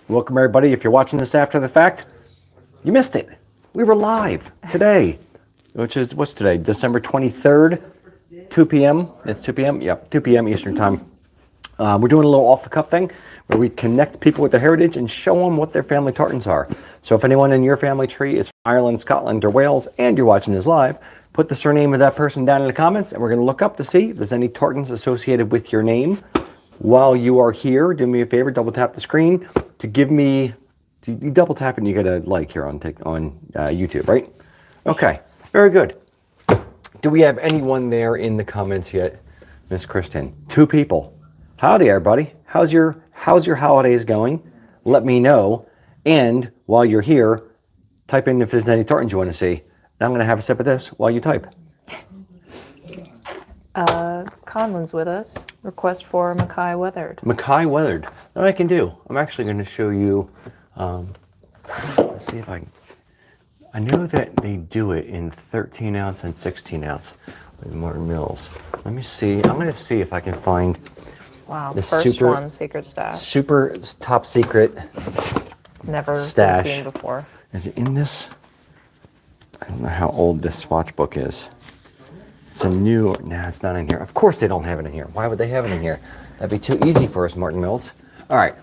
Welcome everybody. If you're watching this after the fact, you missed it. We were live today, which is, what's today? December 23rd, 2 p.m. It's 2 p.m.? Yep, 2 p.m. Eastern time. We're doing a little off-the-cuff thing where we connect people with their heritage and show them what their family tartans are. So if anyone in your family tree is from Ireland, Scotland, or Wales, and you're watching this live, put the surname of that person down in the comments, and we're going to look up to see if there's any tartans associated with your name. While you are here, do me a favor, double tap the screen to give me, you double tap and you get a like here on YouTube, right? Okay, very good. Do we have anyone there in the comments yet, Miss Kristen? 2 people. Howdy, everybody. How's your holidays going? Let me know. And while you're here, type in if there's any tartans you want to see. And I'm going to have a sip of this while you type. Conlon's with us. Request for Mackay Weathered. Mackay Weathered. What I can do, I'm actually going to show you, let's see if I know that they do it in 13 ounce and 16 ounce with Martin Mills. Let me see. I'm going to see if I can find Wow, the first one, secret stash. Super top secret Never stash. been seen before. Is it in this? I don't know how old this swatch book is. It's a new, nah, it's not in here. Of course they don't have it in here. Why would they have it in here? That'd be too easy for us, Martin Mills. All right,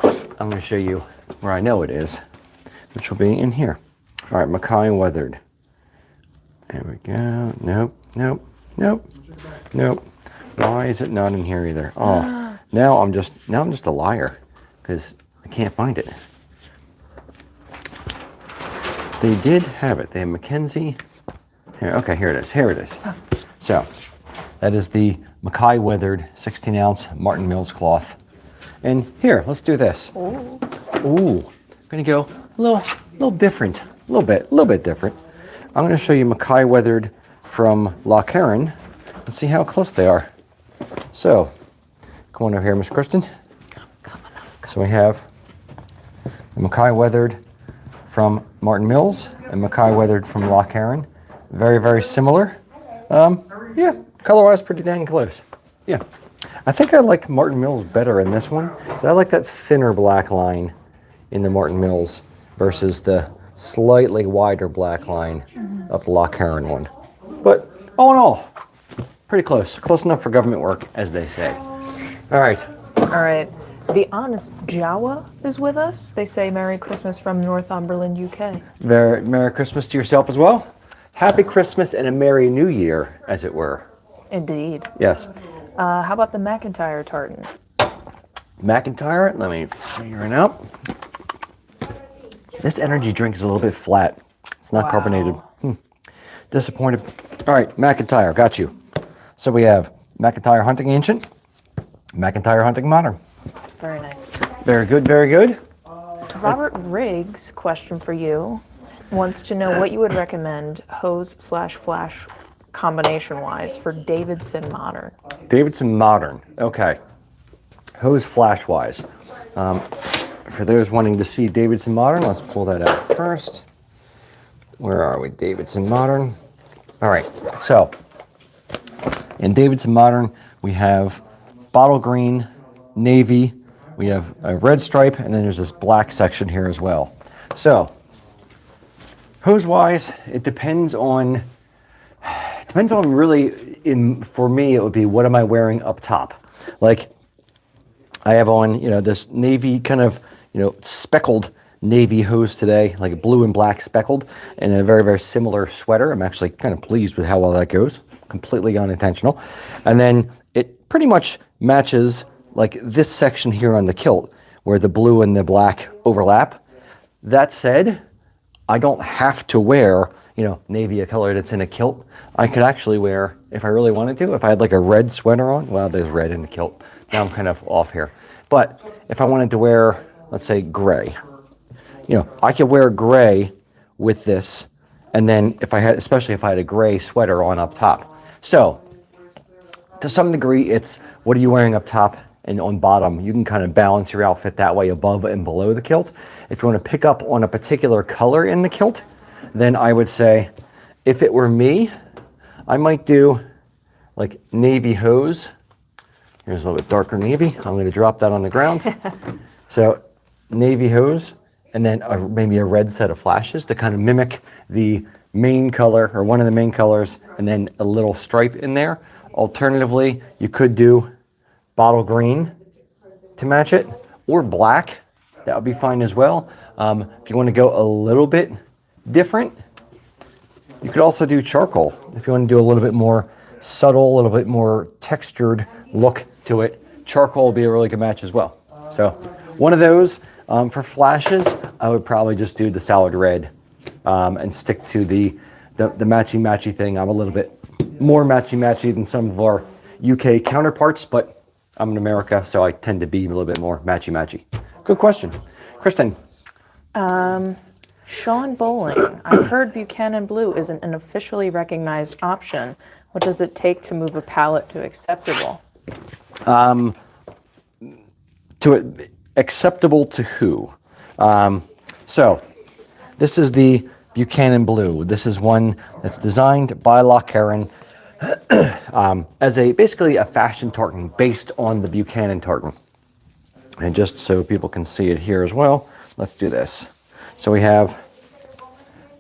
I'm gonna show you where I know it is, which will be in here. All right, Mackay Weathered. There we go. Nope, nope, nope, nope. Why is it not in here either? Oh, now I'm just a liar because I can't find it. They did have it. They have Mackenzie. Here, okay, here it is. Here it is. So that is the Mackay Weathered 16 ounce Martin Mills cloth. And here, let's do this. Ooh. Ooh, I'm gonna go a little different, a little bit different. I'm gonna show you Mackay Weathered from Loch Carron and see how close they are. So, come on over here, Miss Kristen. So we have the Mackay Weathered from Martin Mills and Mackay Weathered from Loch Carron. Very, very similar. Yeah, color-wise pretty dang close. Yeah. I think I like Martin Mills better in this one. I like that thinner black line in the Martin Mills versus the slightly wider black line of the Loch Carron one. But all in all, pretty close. Close enough for government work, as they say. All right. All right. The Honest Jawa is with us. They say Merry Christmas from Northumberland, UK. Merry Christmas to yourself as well. Happy Christmas and a Merry New Year, as it were. Indeed. Yes. How about the McIntyre tartan? McIntyre, let me figure it out. This energy drink is a little bit flat. It's not carbonated. Disappointed. All right, McIntyre, got you. So we have McIntyre Hunting Ancient, McIntyre Hunting Modern. Very nice. Very good, very good. Robert Riggs, question for you, wants to know what you would recommend hose/flash combination-wise for Davidson Modern. Davidson Modern, okay. Hose flash-wise. For those wanting to see Davidson Modern, let's pull that out first. Where are we? Davidson Modern. All right, so in Davidson Modern, we have bottle green, navy, we have a red stripe, and then there's this black section here as well. So, hose-wise, it depends on really, for me, it would be what am I wearing up top? Like, I have on, this navy kind of, speckled navy hose today, like blue and black speckled, and a very, very similar sweater. I'm actually kind of pleased with how well that goes, completely unintentional. And then it pretty much matches like this section here on the kilt, where the blue and the black overlap. That said, I don't have to wear, navy, a color that's in a kilt. I could actually wear, if I really wanted to, if I had like a red sweater on, well, there's red in the kilt. Now I'm kind of off here. But if I wanted to wear, let's say gray, I could wear gray with this, and then especially if I had a gray sweater on up top. So, to some degree, it's what are you wearing up top and on bottom. You can kind of balance your outfit that way above and below the kilt. If you want to pick up on a particular color in the kilt, then I would say, if it were me, I might do like navy hose. Here's a little bit darker navy. I'm going to drop that on the ground. So navy hose and then maybe a red set of flashes to kind of mimic the main color or one of the main colors, and then a little stripe in there. Alternatively, you could do bottle green to match it, or black. That would be fine as well. If you want to go a little bit different, you could also do charcoal. If you want to do a little bit more subtle, a little bit more textured look to it, charcoal will be a really good match as well. So one of those. For flashes, I would probably just do the solid red and stick to the matchy-matchy thing. I'm a little bit more matchy-matchy than some of our UK counterparts, but I'm in America, so I tend to be a little bit more matchy-matchy. Good question. Kristen. Sean Bowling, I've heard Buchanan Blue isn't an officially recognized option. What does it take to move a palette to acceptable? Acceptable to who? So this is the Buchanan Blue. This is one that's designed by Loch Heron as basically a fashion tartan based on the Buchanan tartan. And just so people can see it here as well, let's do this. So we have,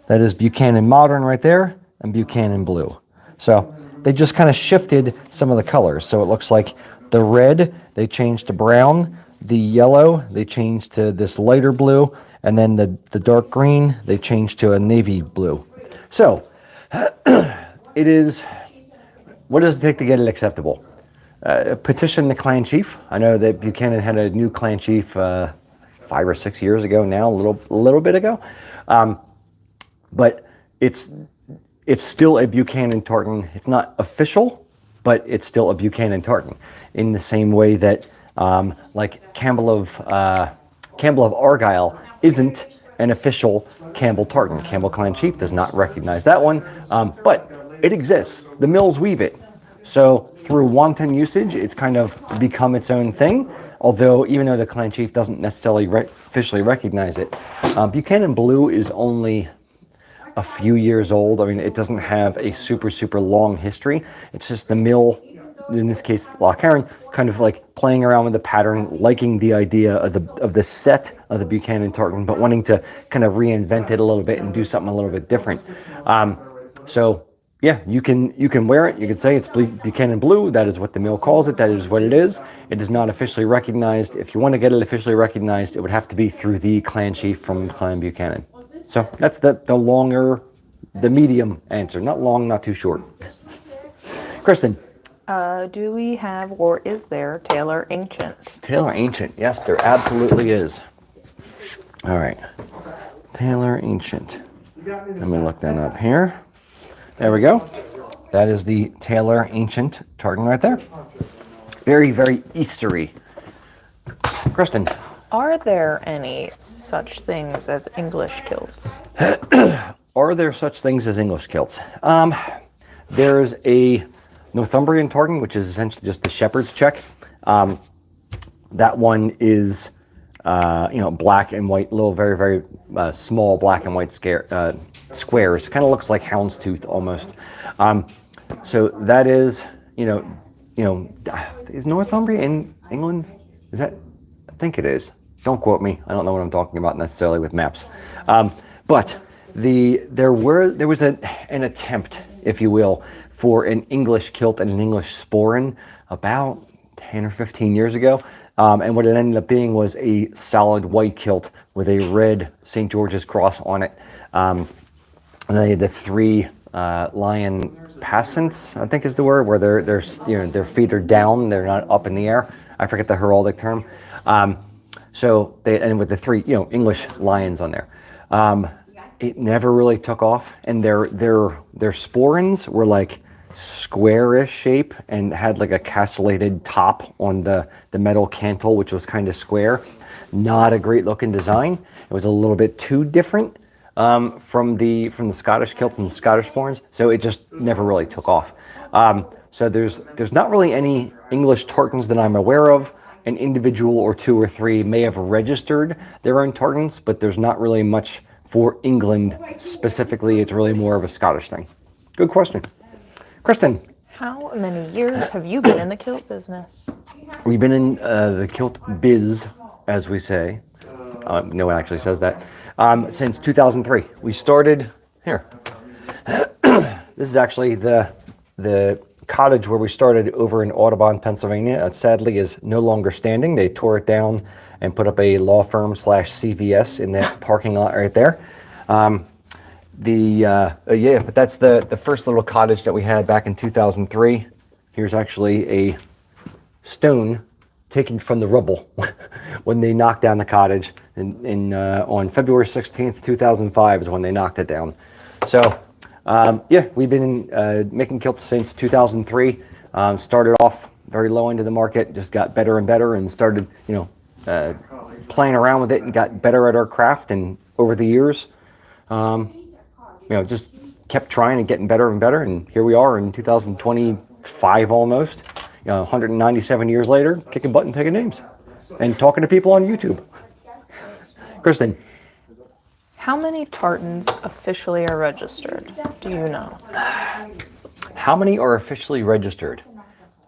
that is Buchanan Modern right there, and Buchanan Blue. So they just kind of shifted some of the colors. So it looks like the red, they changed to brown. The yellow, they changed to this lighter blue. And then the dark green, they changed to a navy blue. So it is, what does it take to get it acceptable? Petition the clan chief. I know that Buchanan had a new clan chief 5 or 6 years ago now, a little bit ago. But it's still a Buchanan tartan. It's not official, but it's still a Buchanan tartan in the same way that like Campbell of Argyle isn't an official Campbell tartan. Campbell clan chief does not recognize that one, but it exists. The mills weave it. So through wanton usage, it's kind of become its own thing. Although even though the clan chief doesn't necessarily officially recognize it, Buchanan Blue is only a few years old. I mean, it doesn't have a super long history. It's just the mill, in this case Loch Heron, kind of like playing around with the pattern, liking the idea of the set of the Buchanan tartan, but wanting to kind of reinvent it a little bit and do something a little bit different. So yeah, you can wear it. You can say it's Buchanan Blue. That is what the mill calls it. That is what it is. It is not officially recognized. If you want to get it officially recognized, it would have to be through the clan chief from Clan Buchanan. So that's the medium answer. Not long, not too short. Kristen. Do we have, or is there, Taylor Ancient? Taylor Ancient. Yes, there absolutely is. All right. Taylor Ancient. Let me look that up here. There we go. That is the Taylor Ancient tartan right there. Very Eastery. Kristen. Are there any such things as English kilts? Are there such things as English kilts? There's a Northumbrian tartan, which is essentially just the shepherd's check. That one is, black and white, little very small black and white squares. Kind of looks like houndstooth almost. So that is, is Northumbria in England? Is that? I think it is. Don't quote me. I don't know what I'm talking about necessarily with maps. But there was an attempt, if you will, for an English kilt and an English sporran about 10 or 15 years ago. And what it ended up being was a solid white kilt with a red St. George's cross on it. And they had the 3 lion passants, I think is the word, where their feet are down, they're not up in the air. I forget the heraldic term. So they, and with the 3, English lions on there. It never really took off, and their sporrans were like squarish shape and had like a castellated top on the metal cantle, which was kind of square. Not a great looking design. It was a little bit too different from the Scottish kilts and the Scottish sporrans, so it just never really took off. So there's not really any English tartans that I'm aware of. An individual or 2 or 3 may have registered their own tartans, but there's not really much for England specifically. It's really more of a Scottish thing. Good question. Kristen. How many years have you been in the kilt business? We've been in the kilt biz, as we say, No one actually says that. Since 2003, we started here. This is actually the cottage where we started over in Audubon, Pennsylvania. It sadly is no longer standing. They tore it down and put up a law firm / CVS in that parking lot right there. But that's the first little cottage that we had back in 2003. Here's actually a stone taken from the rubble when they knocked down the cottage on February 16th, 2005 is when they knocked it down. So we've been making kilts since 2003. Started off very low into the market, just got better and better, and started playing around with it and got better at our craft. And over the years, just kept trying and getting better and better. And here we are in 2025 almost, 197 years later, kicking butt and taking names and talking to people on YouTube. Kristen. How many tartans officially are registered? Do you know? How many are officially registered?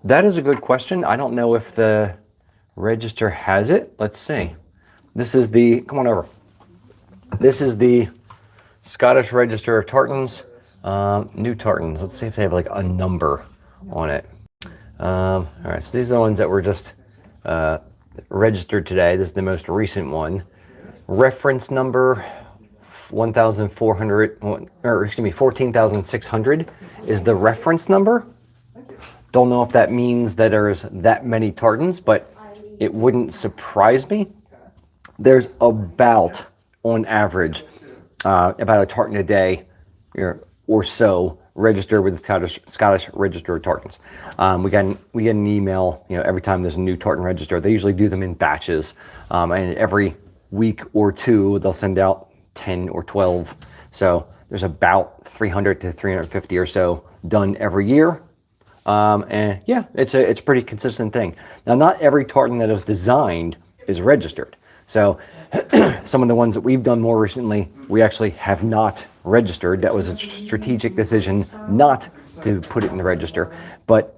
That is a good question. I don't know if the register has it. Let's see. This is come on over. This is the Scottish Register of Tartans, new tartans. Let's see if they have like a number on it. All right, so these are the ones that were just registered today. This is the most recent one. Reference number 14,600 is the reference number. Don't know if that means that there's that many tartans, but it wouldn't surprise me. There's about, on average, about a tartan a day or so registered with the Scottish Register of Tartans. We get an email, every time there's a new tartan register. They usually do them in batches, and every week or two they'll send out 10 or 12. So there's about 300 to 350 or so done every year. And yeah, it's a pretty consistent thing. Now, not every tartan that is designed is registered. So some of the ones that we've done more recently, we actually have not registered. That was a strategic decision not to put it in the register. But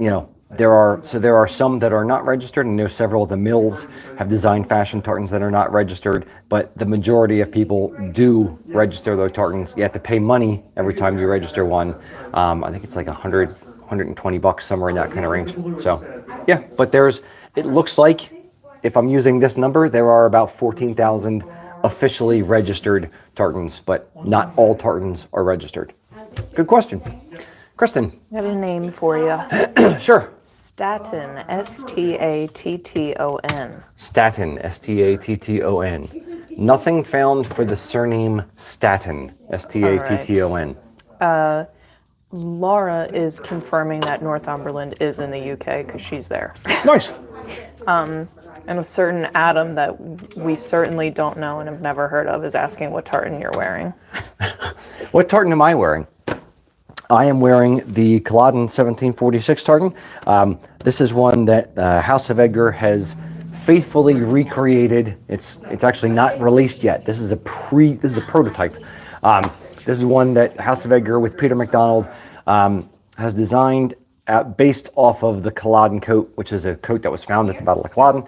there are some that are not registered, and there's several of the mills have designed fashion tartans that are not registered, but the majority of people do register their tartans. You have to pay money every time you register one. I think it's like $120, somewhere in that kind of range. So yeah, but it looks like, if I'm using this number, there are about 14,000 officially registered tartans, but not all tartans are registered. Good question. Kristen. Got a name for you. Sure. Staton, S-T-A-T-T-O-N. Staton, S-T-A-T-T-O-N. Nothing found for the surname Staton, S-T-A-T-T-O-N. Laura is confirming that Northumberland is in the UK because she's there. Nice. And a certain Adam that we certainly don't know and have never heard of is asking what tartan you're wearing. What tartan am I wearing? I am wearing the Culloden 1746 tartan. This is one that House of Edgar has faithfully recreated. It's actually not released yet. This is a prototype. This is one that House of Edgar with Peter MacDonald has designed based off of the Culloden coat, which is a coat that was found at the Battle of Culloden.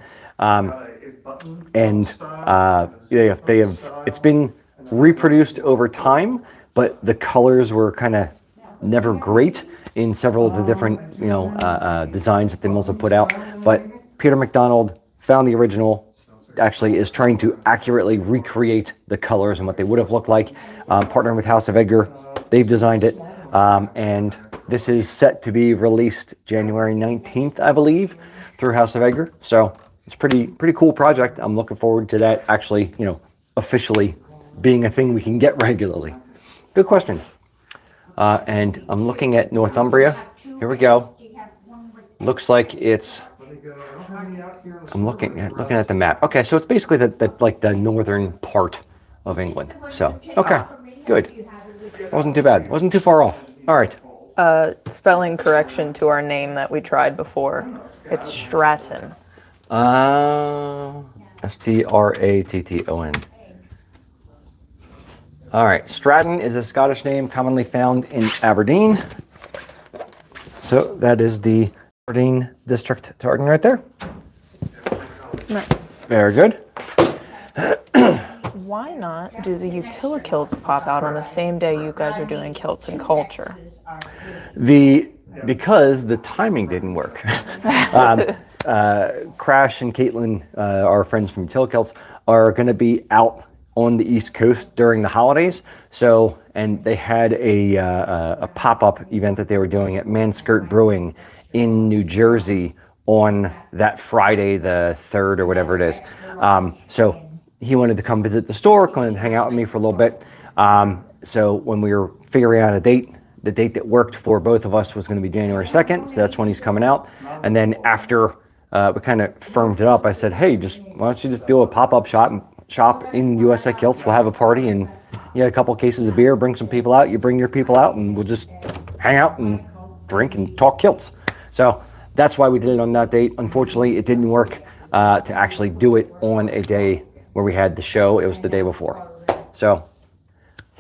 It's been reproduced over time, but the colors were kind of never great in several of the different designs that the mills have put out. But Peter MacDonald found the original, actually is trying to accurately recreate the colors and what they would have looked like. Partnering with House of Edgar, they've designed it, and this is set to be released January 19th, I believe, through House of Edgar. So it's pretty cool project. I'm looking forward to that actually, officially being a thing we can get regularly. Good question. And I'm looking at Northumbria. Here we go. Looks like it's. I'm looking at the map. Okay, so it's basically the northern part of England. So okay, good. Wasn't too bad. Wasn't too far off. All right. Spelling correction to our name that we tried before. It's Stratton. Stratton. All right. Stratton is a Scottish name commonly found in Aberdeen. So that is the Aberdeen district tartan right there. Nice. Very good. why not do the kilts pop out on the same day you guys are doing Kilts and Culture? Because the timing didn't work. Crash and Caitlin, our friends from Kilts, are going to be out on the East Coast during the holidays. So, and they had a pop-up event that they were doing at Manskirt Brewing in New Jersey on that Friday, the 3rd or whatever it is. So he wanted to come visit the store, come and hang out with me for a little bit. So when we were figuring out a date, the date that worked for both of us was going to be January 2nd. So that's when he's coming out. And then after we kind of firmed it up, I said, hey, why don't you just do a pop-up shop in USA Kilts? We'll have a party and you had a couple cases of beer, bring some people out, you bring your people out, and we'll just hang out and drink and talk kilts. So that's why we did it on that date. Unfortunately, it didn't work to actually do it on a day where we had the show. It was the day before. So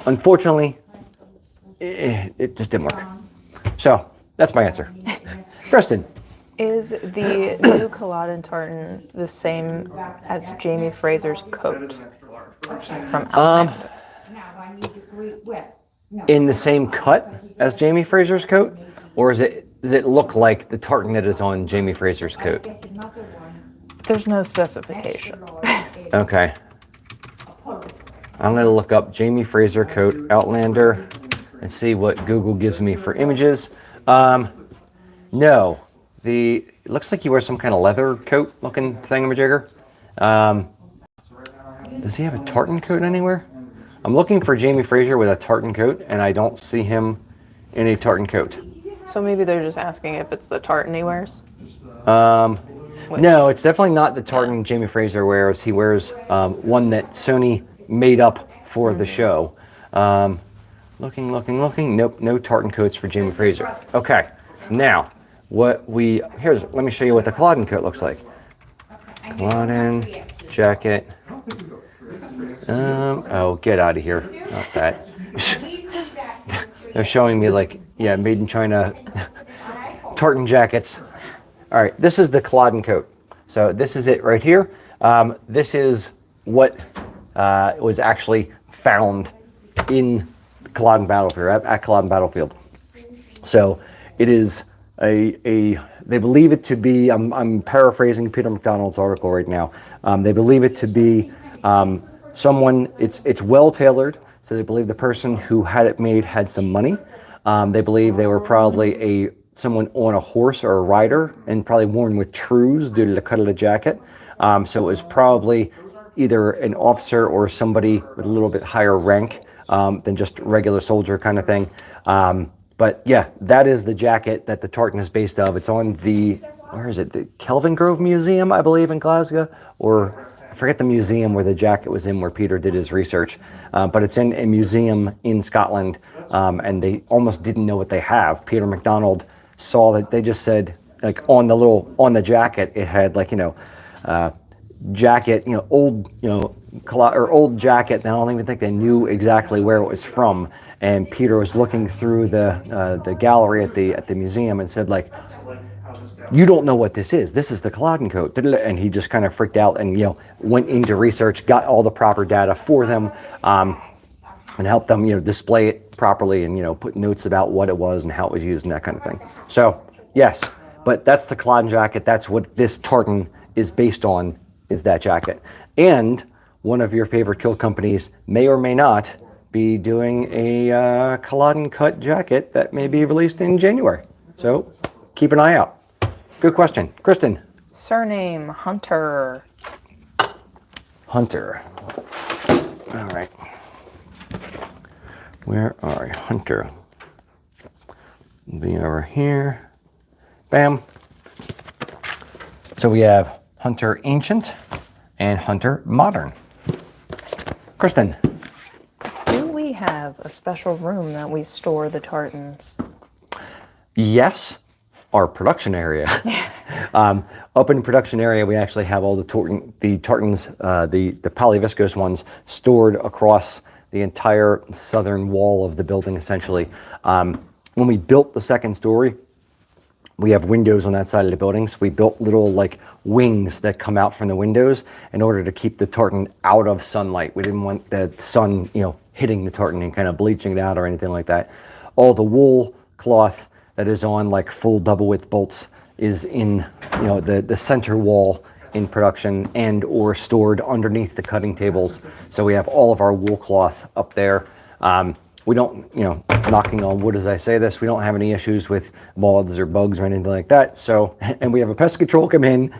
unfortunately, it just didn't work. So that's my answer. Kristen. Is the new Culloden tartan the same as Jamie Fraser's coat from Outlander? In the same cut as Jamie Fraser's coat? Or does it look like the tartan that is on Jamie Fraser's coat? There's no specification. Okay. I'm going to look up Jamie Fraser coat Outlander and see what Google gives me for images. No. It looks like he wears some kind of leather coat looking thingamajigger. Does he have a tartan coat anywhere? I'm looking for Jamie Fraser with a tartan coat, and I don't see him in a tartan coat. So maybe they're just asking if it's the tartan he wears? No, it's definitely not the tartan Jamie Fraser wears. He wears one that Sony made up for the show. Looking. Nope, no tartan coats for Jamie Fraser. Okay, now let me show you what the Culloden coat looks like. Culloden jacket. Oh, get out of here! Not that. They're showing me made in China tartan jackets. All right, this is the Culloden coat. So this is it right here. This is what was actually found in Culloden Battlefield, at Culloden Battlefield. So it is they believe it to be, I'm paraphrasing Peter McDonald's article right now. They believe it to be someone, it's well tailored. So they believe the person who had it made had some money. They believe they were probably someone on a horse or a rider and probably worn with trews due to the cut of the jacket. So it was probably either an officer or somebody with a little bit higher rank than just regular soldier kind of thing. But yeah, that is the jacket that the tartan is based of. It's on where is it? The Kelvin Grove Museum, I believe, in Glasgow, or I forget the museum where the jacket was in, where Peter did his research. But it's in a museum in Scotland, and they almost didn't know what they have. Peter McDonald saw that, they just said, like on the jacket, it had jacket, old, old jacket. And I don't even think they knew exactly where it was from. And Peter was looking through the gallery at the museum and said, you don't know what this is. This is the Culloden coat. And he just kind of freaked out and, went into research, got all the proper data for them, and helped them, display it properly and, put notes about what it was and how it was used and that kind of thing. So, yes, but that's the Culloden jacket. That's what this tartan is based on, is that jacket. And one of your favorite kilt companies may or may not be doing a Culloden cut jacket that may be released in January. So keep an eye out. Good question. Kristen. Surname, Hunter. Hunter. All right. Where are you? Hunter. Be over here. Bam. So we have Hunter Ancient and Hunter Modern. Kristen. Do we have a special room that we store the tartans? Yes, our production area. Up in production area, we actually have all the tartans, the polyviscose ones, stored across the entire southern wall of the building, essentially. When we built the second story, We have windows on that side of the building, so we built little like wings that come out from the windows in order to keep the tartan out of sunlight. We didn't want the sun, hitting the tartan and kind of bleaching it out or anything like that. All the wool cloth that is on like full double width bolts is in, the center wall in production and or stored underneath the cutting tables. So we have all of our wool cloth up there. We don't, knocking on wood as I say this, we don't have any issues with moths or bugs or anything like that. So, and we have a pest control come in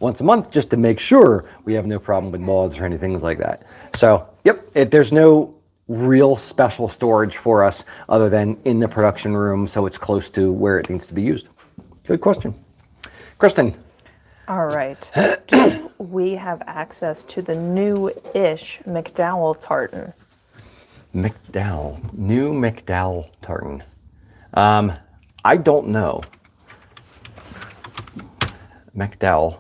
once a month just to make sure we have no problem with moths or anything like that. So, yep, there's no real special storage for us other than in the production room, so it's close to where it needs to be used. Good question. Kristen. All right. Do we have access to the new-ish McDowell tartan? New McDowell tartan. I don't know. McDowell.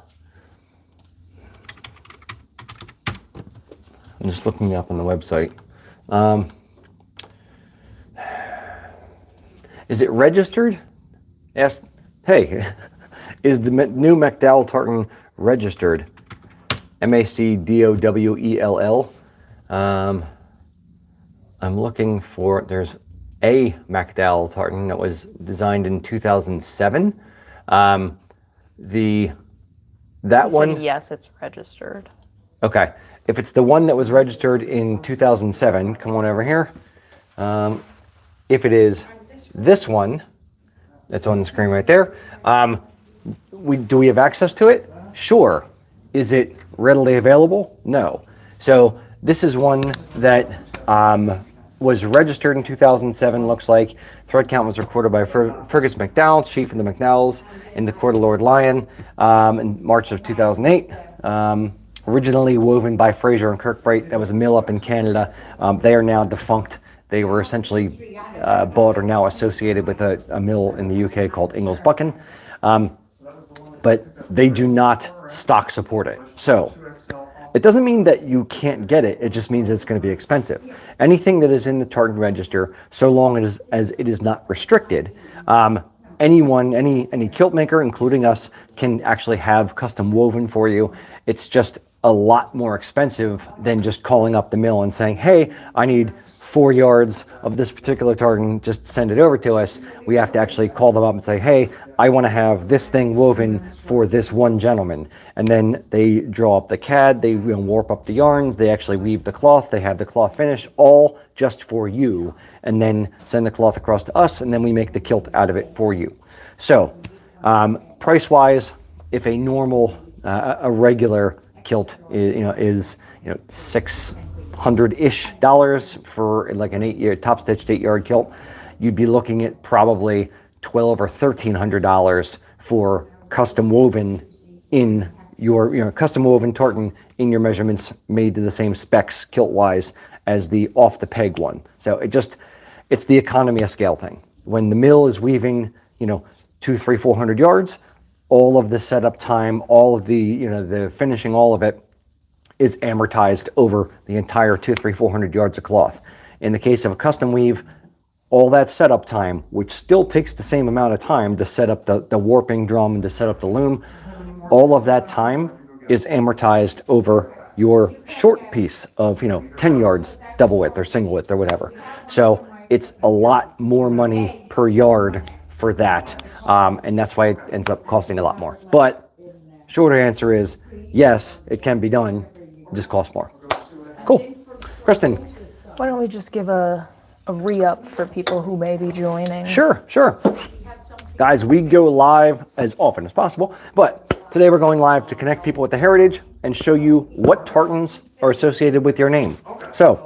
I'm just looking it up on the website. Is it registered? Hey, is the new McDowell tartan registered? MacDowell. I'm looking for, there's a MacDowell tartan that was designed in 2007. That one? Yes, it's registered. Okay. If it's the one that was registered in 2007, come on over here. If it is this one, that's on the screen right there, do we have access to it? Sure. Is it readily available? No. So this is one that was registered in 2007, looks like. Thread count was recorded by Fergus McDowell, chief of the McDowells in the Court of Lord Lyon in March of 2008. Originally woven by Fraser and Kirkbride. That was a mill up in Canada. They are now defunct. They were essentially bought or now associated with a mill in the UK called Ingalls Buchan. But they do not stock support it. So it doesn't mean that you can't get it. It just means it's going to be expensive. Anything that is in the tartan register, so long as it is not restricted, anyone, any kilt maker, including us, can actually have custom woven for you. It's just a lot more expensive than just calling up the mill and saying, hey, I need 4 yards of this particular tartan, just send it over to us. We have to actually call them up and say, hey, I want to have this thing woven for this one gentleman. And then they draw up the CAD, they warp up the yarns, they actually weave the cloth, they have the cloth finish, all just for you, and then send the cloth across to us, and then we make the kilt out of it for you. So, price-wise, if a normal, a regular kilt is $600-ish for like an 8-yard top stitched 8-yard kilt, you'd be looking at probably $1,200 or $1,300 for custom woven in your custom woven tartan in your measurements, made to the same specs kilt wise as the off the peg one. So it's the economy of scale thing. When the mill is weaving 200, 300, 400 yards, all of the setup time, all of the the finishing, all of it is amortized over the entire 200, 300, 400 yards of cloth. In the case of a custom weave, all that setup time, which still takes the same amount of time to set up the warping drum and to set up the loom, all of that time is amortized over your short piece of 10 yards double width or single width or whatever. So it's a lot more money per yard for that, and that's why it ends up costing a lot more. But shorter answer is yes, it can be done. It just costs more. Cool. Kristen. Why don't we just give a re-up for people who may be joining? Sure. Guys, we go live as often as possible, but today we're going live to connect people with the heritage and show you what tartans are associated with your name. So,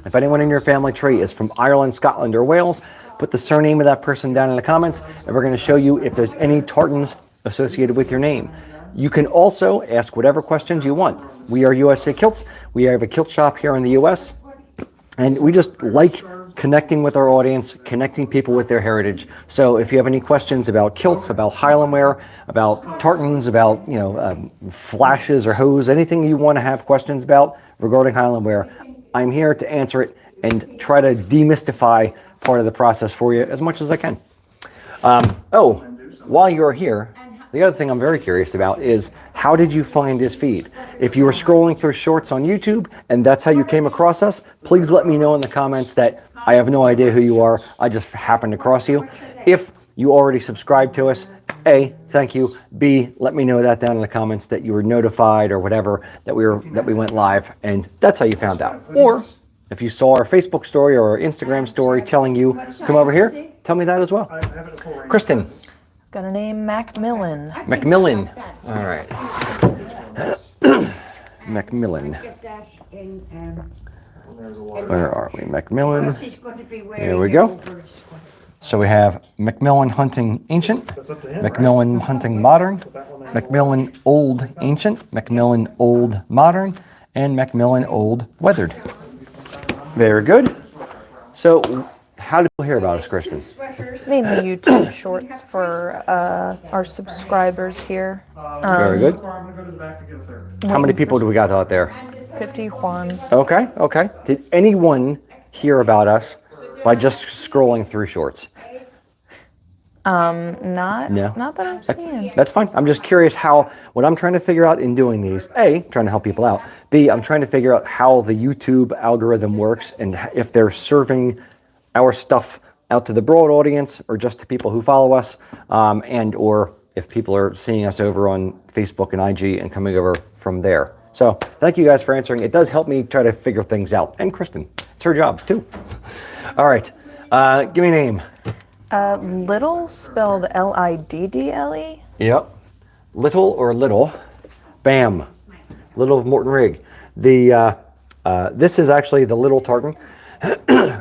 if anyone in your family tree is from Ireland, Scotland, or Wales, put the surname of that person down in the comments, and we're going to show you if there's any tartans associated with your name. You can also ask whatever questions you want. We are USA Kilts. We have a kilt shop here in the US, and we just like connecting with our audience, connecting people with their heritage. So if you have any questions about kilts, about Highland wear, about tartans, about flashes or hose, anything you want to have questions about regarding Highland wear, I'm here to answer it and try to demystify part of the process for you as much as I can. while you're here, the other thing I'm very curious about is how did you find this feed? If you were scrolling through shorts on YouTube and that's how you came across us, please let me know in the comments that I have no idea who you are. I just happened across you. If you already subscribed to us, A, thank you. B, let me know that down in the comments that you were notified or whatever that we went live, and that's how you found out. Or if you saw our Facebook story or our Instagram story telling you, come over here, tell me that as well. Kristen. Got a name, Macmillan. Macmillan. All right. Macmillan. Where are we? Macmillan. Here we go. So we have Macmillan Hunting Ancient, Macmillan Hunting Modern, Macmillan Old Ancient, Macmillan Old Modern, and Macmillan Old Weathered. Very good. So how did people hear about us, Kristen? Mainly YouTube shorts for our subscribers here. Very good. How many people do we got out there? 51. Okay. Did anyone hear about us by just scrolling through shorts? Not that I'm seeing. That's fine. I'm just curious how, what I'm trying to figure out in doing these, A, trying to help people out. B, I'm trying to figure out how the YouTube algorithm works and if they're serving our stuff out to the broad audience or just to people who follow us, and or if people are seeing us over on Facebook and IG and coming over from there. So thank you guys for answering. It does help me try to figure things out. And Kristen, it's her job too. All right, give me a name. Little, spelled Liddle. Yep. Little or Little. Bam. Little of Morton Rig. This is actually the Little Tartan.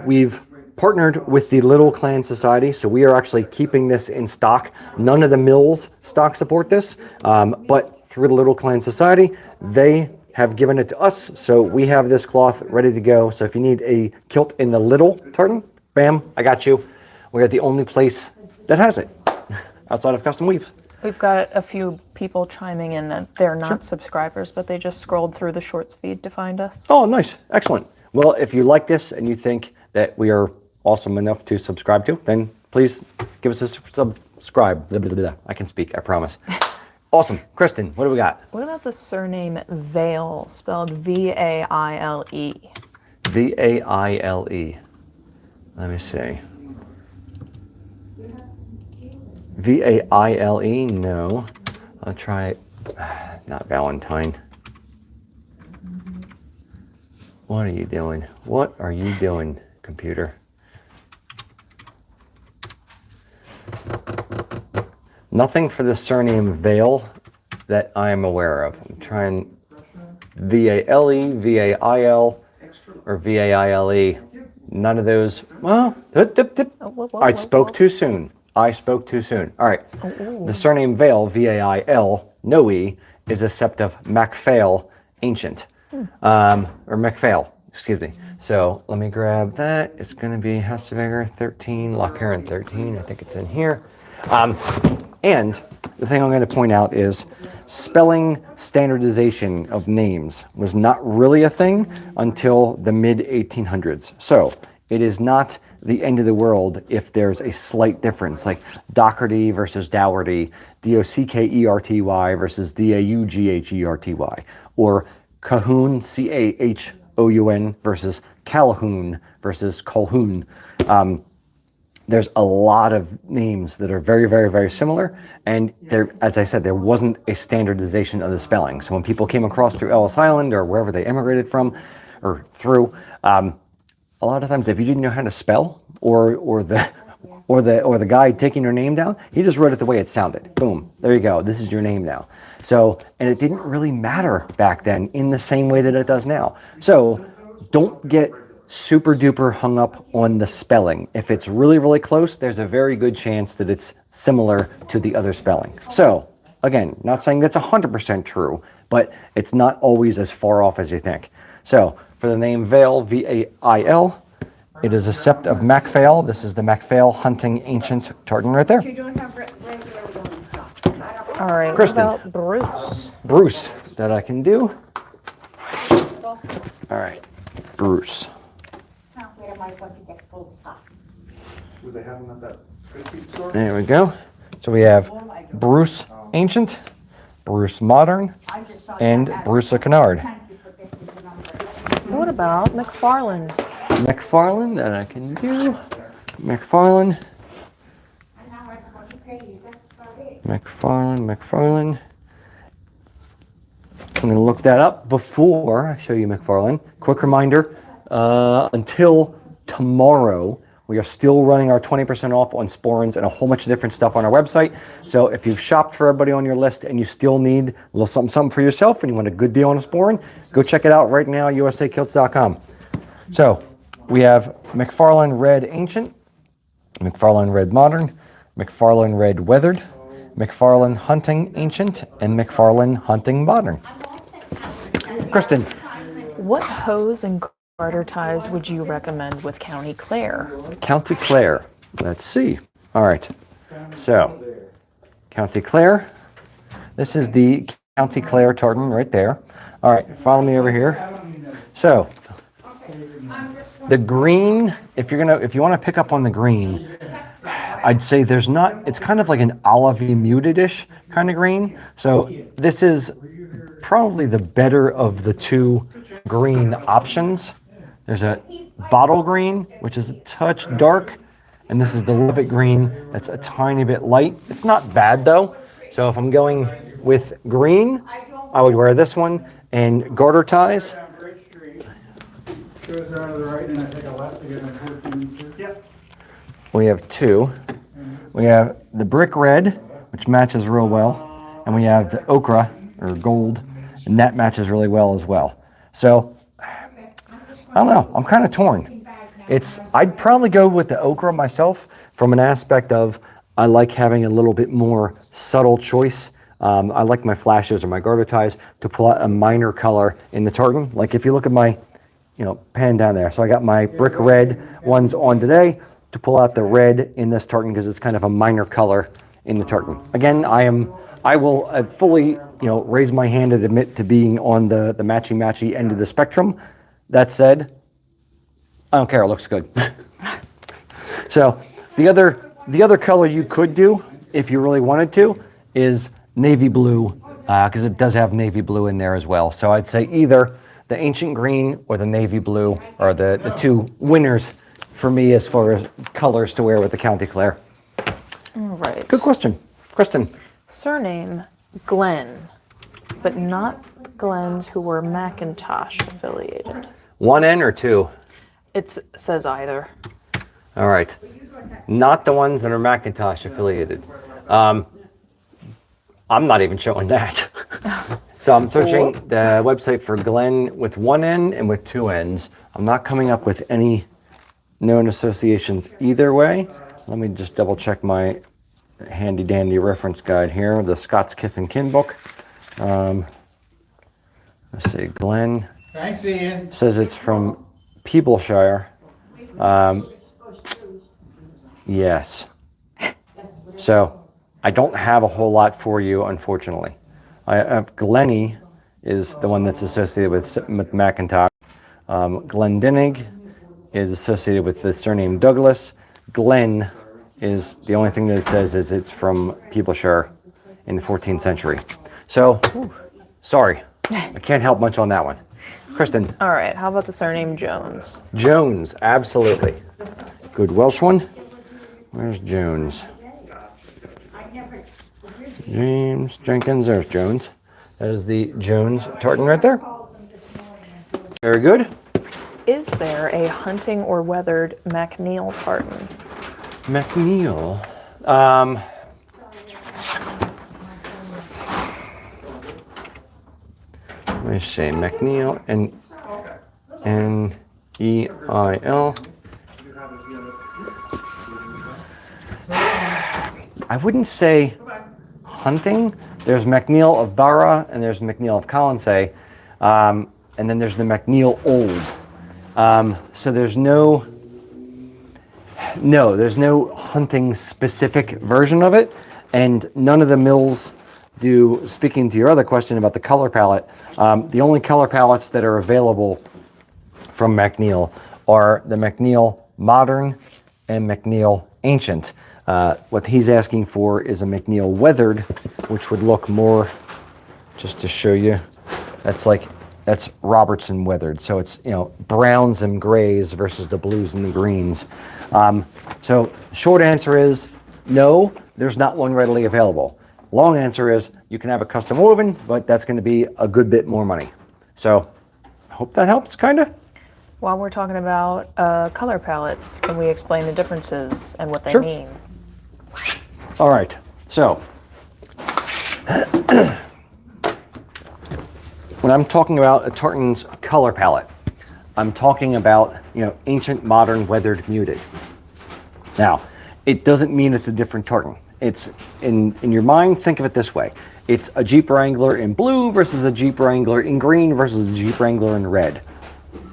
We've partnered with the Little Clan Society, so we are actually keeping this in stock. None of the mills stock support this, but through the Little Clan Society, they have given it to us, so we have this cloth ready to go. So if you need a kilt in the Little Tartan, bam, I got you. We're the only place that has it outside of Custom Weave. We've got a few people chiming in that they're not subscribers, but they just scrolled through the shorts feed to find us. Oh, nice. Excellent. Well, if you like this and you think that we are awesome enough to subscribe to, then please give us a subscribe. Blah, blah, blah, blah. I can speak, I promise. Awesome. Kristen, what do we got? What about the surname Vaile, spelled V-A-I-L-E? V-A-I-L-E. Let me see. V-A-I-L-E? No. I'll try not Valentine. What are you doing? What are you doing, computer? Nothing for the surname Vaile that I am aware of. I'm trying V-A-L-E, V-A-I-L, or V-A-I-L-E. None of those. Well, I spoke too soon. I spoke too soon. All right. The surname Vaile, V-A-I-L, no E, is a sept of Macphail Ancient. Or Macphail, excuse me. So let me grab that. It's going to be Hesteveger 13, Lochheron 13. I think it's in here. And the thing I'm going to point out is spelling standardization of names was not really a thing until the mid-1800s. So it is not the end of the world if there's a slight difference, like Docherty versus Dougherty, D-O-C-K-E-R-T-Y versus D-A-U-G-H-E-R-T-Y, or Cahoon, C-A-H-O-U-N versus Calhoun versus Colhoun. There's a lot of names that are very, very, very similar. And there, as I said, there wasn't a standardization of the spelling. So when people came across through Ellis Island or wherever they immigrated from or through, a lot of times if you didn't know how to spell or the guy taking your name down, he just wrote it the way it sounded. Boom, there you go. This is your name now. So, and it didn't really matter back then in the same way that it does now. So don't get super duper hung up on the spelling. If it's really, really close, there's a very good chance that it's similar to the other spelling. So again, not saying that's 100% true, but it's not always as far off as you think. So for the name Vaile, V-A-I-L, it is a sept of Macphail. This is the Macphail Hunting Ancient Tartan right there. All right, Kristen. what about Bruce? Bruce, that I can do. All right, Bruce. Where am I going to get full socks? Do they have them at that 50 store? There we go. So we have Bruce Ancient, Bruce Modern, and Bruce Canard. What about McFarlane? McFarlane, that I can do. McFarlane. McFarlane. I'm going to look that up before I show you McFarlane. Quick reminder, until tomorrow, we are still running our 20% off on sporins and a whole bunch of different stuff on our website. So if you've shopped for everybody on your list and you still need a little something for yourself and you want a good deal on a sporin, go check it out right now, usakilts.com. So we have McFarlane Red Ancient, McFarlane Red Modern, McFarlane Red Weathered, McFarlane Hunting Ancient, and McFarlane Hunting Modern. Kristen. What hose and garter ties would you recommend with County Clare? County Clare. Let's see. All right. So, County Clare. This is the County Clare tartan right there. All right. Follow me over here. So, the green. If you want to pick up on the green, I'd say there's not. It's kind of like an olivey muted-ish kind of green. So this is probably the better of the two green options. There's a bottle green, which is a touch dark, and this is the livet green that's a tiny bit light. It's not bad though. So if I'm going with green, I would wear this one, and garter ties. We have two. We have the brick red, which matches real well, and we have the ochre or gold, and that matches really well as well. So I don't know. I'm kind of torn. I'd probably go with the ochre myself from an aspect of I like having a little bit more subtle choice. I like my flashes or my garter ties to pull out a minor color in the tartan. Like if you look at my, pan down there. So I got my brick red ones on today to pull out the red in this tartan because it's kind of a minor color in the tartan. Again, I will fully, raise my hand and admit to being on the matchy end of the spectrum. That said, I don't care. It looks good. So the other color you could do, if you really wanted to, is navy blue, because it does have navy blue in there as well. So I'd say either the ancient green or the navy blue are the two winners for me as far as colors to wear with the County Clare. All right. Good question. Kristen. Surname, Glenn, but not the Glens who were Macintosh affiliated. One N or two? It says either. All right. Not the ones that are Macintosh affiliated. I'm not even showing that. So I'm searching the website for Glenn with one N and with two N's. I'm not coming up with any known associations either way. Let me just double check my handy dandy reference guide here, the Scots Kith and Kin book. Let's see, Glenn. Thanks, Ian. Says it's from Peebleshire. Yes. So I don't have a whole lot for you, unfortunately. I have Glennie is the one that's associated with Macintosh. Glendinning is associated with the surname Douglas. Glen is the only thing that it says is it's from Peebleshire in the 14th century. So, sorry, I can't help much on that one. Kristen. All right, how about the surname Jones? Jones, absolutely. Good Welsh one. Where's Jones? James Jenkins, there's Jones. That is the Jones tartan right there. Very good. Is there a hunting or weathered MacNeil tartan? MacNeil. Let me see. MacNeil and N-E-I-L. I wouldn't say hunting. There's MacNeil of Barra and there's MacNeil of Colonsay. And then there's the MacNeil Old. So there's no hunting specific version of it, and none of the mills do. Speaking to your other question about the color palette, the only color palettes that are available from MacNeil are the MacNeil Modern and MacNeil Ancient. What he's asking for is a McNeil weathered, which would look more, just to show you, that's Robertson weathered. So it's, browns and grays versus the blues and the greens. So short answer is no, there's not one readily available. Long answer is you can have a custom woven, but that's going to be a good bit more money. So I hope that helps, kind of. While we're talking about color palettes, can we explain the differences and what they Sure. mean? All right, so when I'm talking about a tartan's color palette, I'm talking about, ancient, modern, weathered, muted. Now, it doesn't mean it's a different tartan. It's, in your mind, think of it this way. It's a Jeep Wrangler in blue versus a Jeep Wrangler in green versus a Jeep Wrangler in red.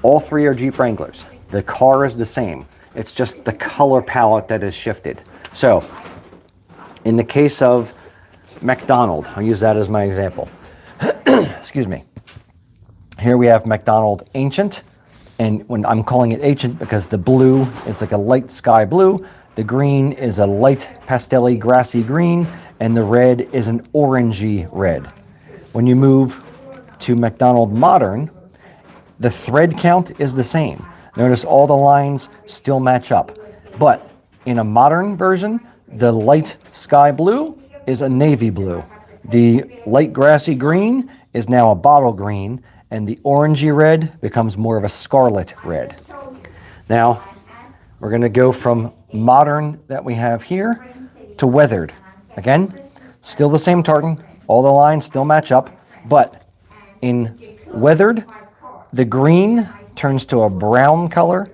All three are Jeep Wranglers. The car is the same. It's just the color palette that has shifted. So, in the case of McDonald, I'll use that as my example. Excuse me. Here we have McDonald Ancient, and when I'm calling it Ancient because the blue is like a light sky blue, the green is a light pastel-y grassy green, and the red is an orangey red. When you move to McDonald Modern, the thread count is the same. Notice all the lines still match up. But in a modern version, the light sky blue is a navy blue. The light grassy green is now a bottle green, and the orangey red becomes more of a scarlet red. Now, we're going to go from modern that we have here to weathered. Again, still the same tartan, all the lines still match up, but in weathered, the green turns to a brown color,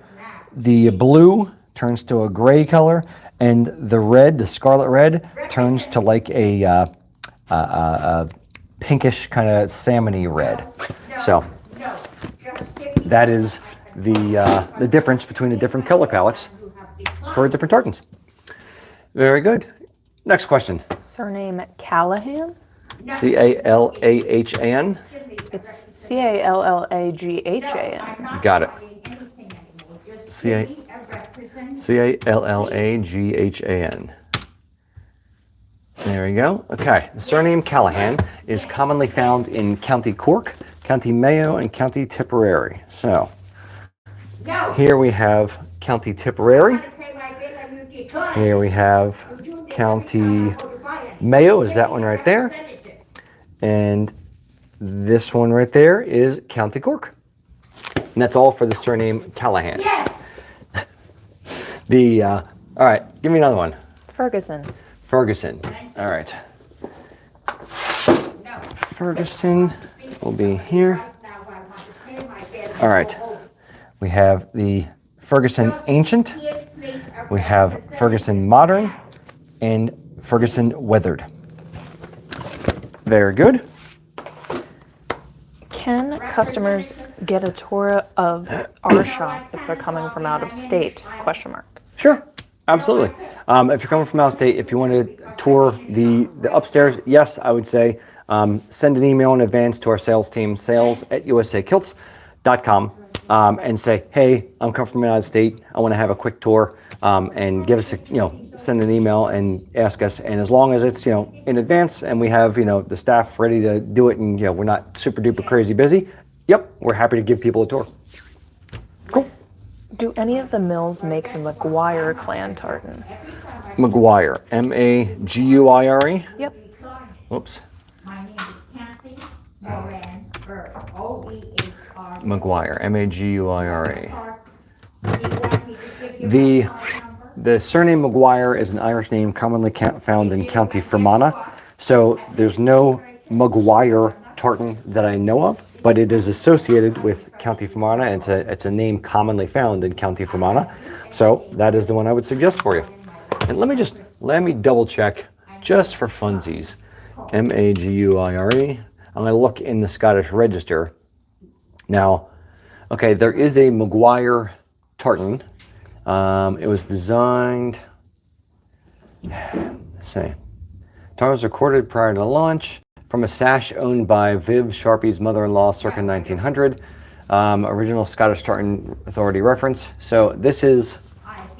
the blue turns to a gray color, and the red, the scarlet red, turns to like a pinkish kind of salmon-y red. So that is the difference between the different color palettes for different tartans. Very good. Next question. Surname Callahan? C-A-L-A-H-A-N. It's Callaghan. Got it. C-A-L-L-A-G-H-A-N. There we go. Okay. The surname Callahan is commonly found in County Cork, County Mayo, and County Tipperary. So here we have County Tipperary. Here we have County Mayo, is that one right there. And this one right there is County Cork. And that's all for the surname Callahan. Yes. All right, give me another one. Ferguson. Ferguson. All right. Ferguson will be here. All right. We have the Ferguson Ancient. We have Ferguson Modern and Ferguson Weathered. Very good. Can customers get a tour of our shop if they're coming from out of state? Question mark. Sure, absolutely. If you're coming from out of state, if you want to tour the upstairs, yes, I would say send an email in advance to our sales team, sales@usakilts.com, and say, hey, I'm coming from out of state. I want to have a quick tour, and give us send an email and ask us. And as long as it's in advance and we have the staff ready to do it, and we're not super duper crazy busy, yep, we're happy to give people a tour. Cool. Do any of the mills make the McGuire clan tartan? McGuire, M-A-G-U-I-R-E. Yep. Whoops. My name is Kathy Moran Bird, O-E-H-R. McGuire, M-A-G-U-I-R-E. The The surname McGuire is an Irish name commonly found in County Fermanagh. So there's no McGuire tartan that I know of, but it is associated with County Fermanagh. It's a name commonly found in County Fermanagh. So that is the one I would suggest for you. And let me double check just for funsies. M-A-G-U-I-R-E. I'm going to look in the Scottish Register. Now, okay, there is a McGuire tartan. It was designed, let's see, tartan was recorded prior to launch from a sash owned by Viv Sharpie's mother-in-law circa 1900. Original Scottish Tartan Authority reference. So this is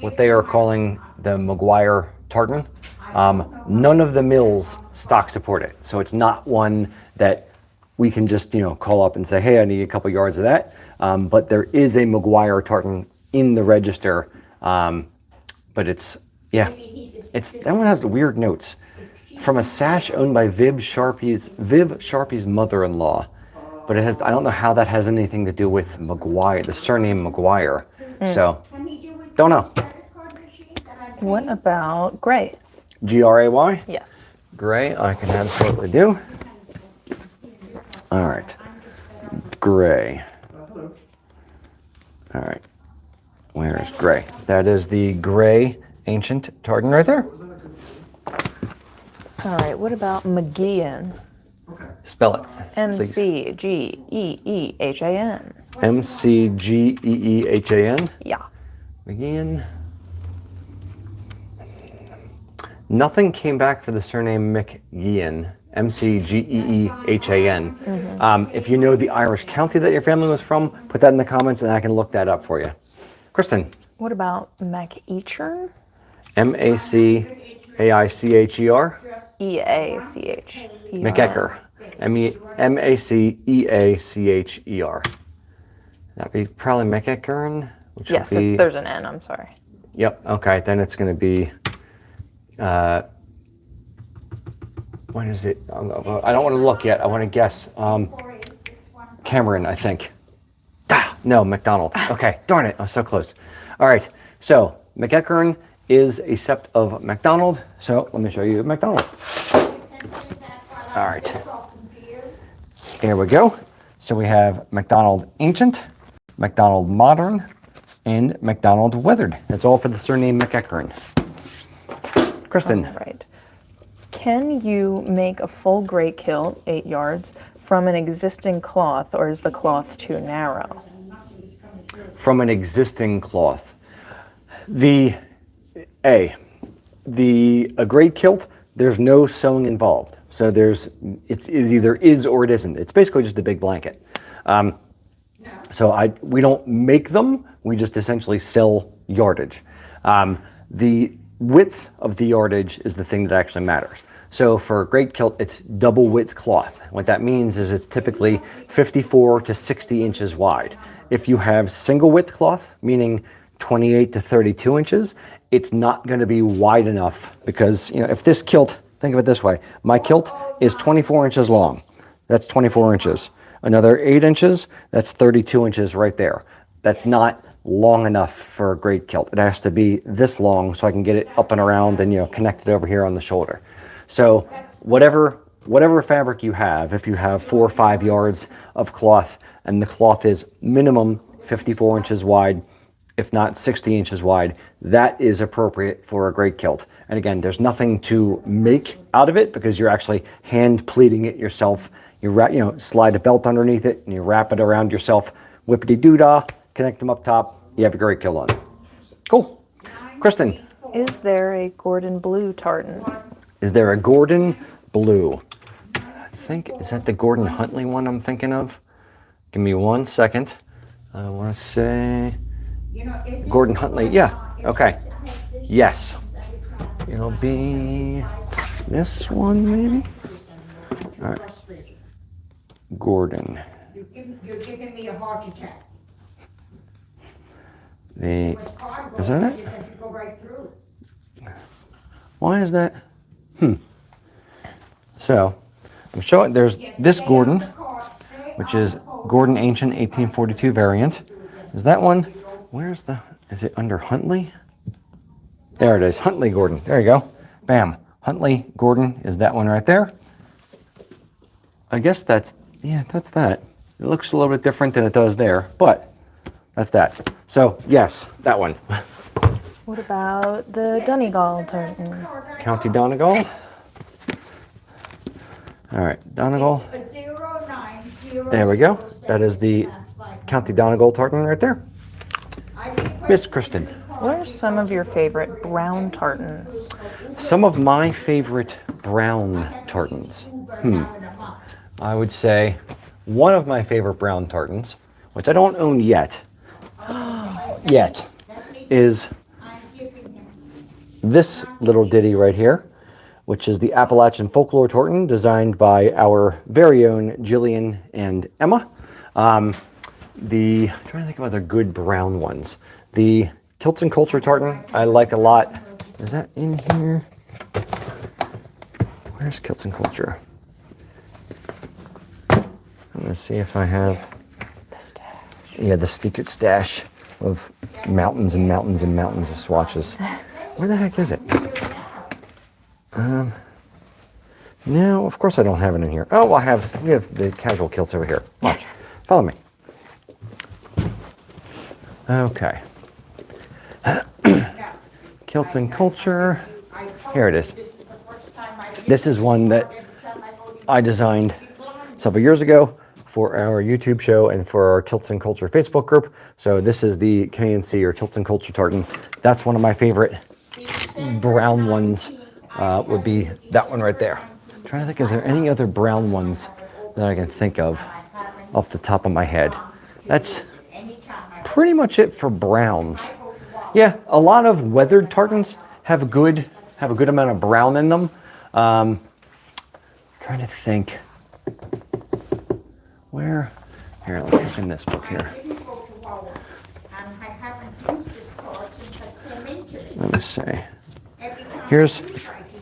what they are calling the McGuire tartan. None of the mills stock support it. So it's not one that we can just, call up and say, hey, I need a couple yards of that. But there is a McGuire tartan in the register. But it's, that one has weird notes. From a sash owned by Viv Sharpie's mother-in-law. But it has, I don't know how that has anything to do with McGuire, the surname McGuire. So, don't know. What about gray? Gray? Yes. Gray, I can absolutely do. All right. Gray. All right. Where's gray? That is the gray ancient tartan right there. All right, what about McGeehan? Spell it. McGeehan. McGeehan. Yeah. McGeehan. Nothing came back for the surname McGeehan. McGeehan. If you know the Irish county that your family was from, put that in the comments and I can look that up for you. Kristen. What about MacEacher? MacAicher. Eacher. McEacher. Maceacher. That'd be probably McEachern. Yes, there's an N, I'm sorry. Yep, okay, then it's going to be, what is it? I don't want to look yet, I want to guess. Cameron, I think. No, McDonald. Okay, darn it, I was so close. All right, so McEachern is a sept of MacDonald, so let me show you MacDonald. All right, here we go. So we have MacDonald Ancient, MacDonald Modern, and MacDonald Weathered. That's all for the surname McEachern. Kristen. All right. Can you make a full gray kilt, 8 yards, from an existing cloth, or is the cloth too narrow? From an existing cloth. A great kilt, there's no sewing involved. So it either is or it isn't. It's basically just a big blanket. So we don't make them, we just essentially sell yardage. The width of the yardage is the thing that actually matters. So for a great kilt, it's double width cloth. What that means is it's typically 54 to 60 inches wide. If you have single width cloth, meaning 28 to 32 inches, it's not going to be wide enough because, if this kilt, think of it this way, my kilt is 24 inches long. That's 24 inches. Another 8 inches, that's 32 inches right there. That's not long enough for a great kilt. It has to be this long so I can get it up and around and, connect it over here on the shoulder. So whatever fabric you have, if you have 4 or 5 yards of cloth and the cloth is minimum 54 inches wide, if not 60 inches wide, that is appropriate for a great kilt. And again, there's nothing to make out of it because you're actually hand pleating it yourself. You slide a belt underneath it and you wrap it around yourself, whippity-doo-dah, connect them up top, you have a great kilt on. Cool. Kristen. Is there a Gordon Blue tartan? Is there a Gordon Blue? Is that the Gordon Huntley one I'm thinking of? Give me 1 second. I want to say Gordon Huntley. Yeah, okay. Yes. It'll be this one maybe? All right. Gordon. You're giving me a heart attack. Isn't it? Go right through. Why is that? So, I'm showing there's this Gordon, which is Gordon Ancient 1842 variant. Is that one? Is it under Huntley? There it is, Huntley Gordon. There you go. Bam. Huntley Gordon is that one right there. I guess that's that. It looks a little bit different than it does there, but that's that. So, yes, that one. What about the Donegal tartan? County Donegal. All right, Donegal. 090. There we go. That is the County Donegal tartan right there. Miss Kristen. What are some of your favorite brown tartans? Some of my favorite brown tartans. I would say one of my favorite brown tartans, which I don't own yet, is this little ditty right here, which is the Appalachian Folklore Tartan designed by our very own Jillian and Emma. I'm trying to think of other good brown ones. The Kilts Culture tartan I like a lot. Is that in here? Where's Kilts Culture? Let's see if I have The stash. Yeah, the secret stash of mountains and mountains and mountains of swatches. Where the heck is it? No, of course I don't have it in here. Oh, we have the casual kilts over here. Watch. Follow me. Okay. Kilts and Culture. Here it is. This is one that I designed several years ago for our YouTube show and for our Kilts and Culture Facebook group. So this is the KNC or Kilts and Culture tartan. That's one of my favorite brown ones. Would be that one right there. I'm trying to think, are there any other brown ones that I can think of off the top of my head? That's pretty much it for browns. Yeah, a lot of weathered tartans have a good amount of brown in them. Trying to think. Where? Here, let's look in this book here. Let me see. Here's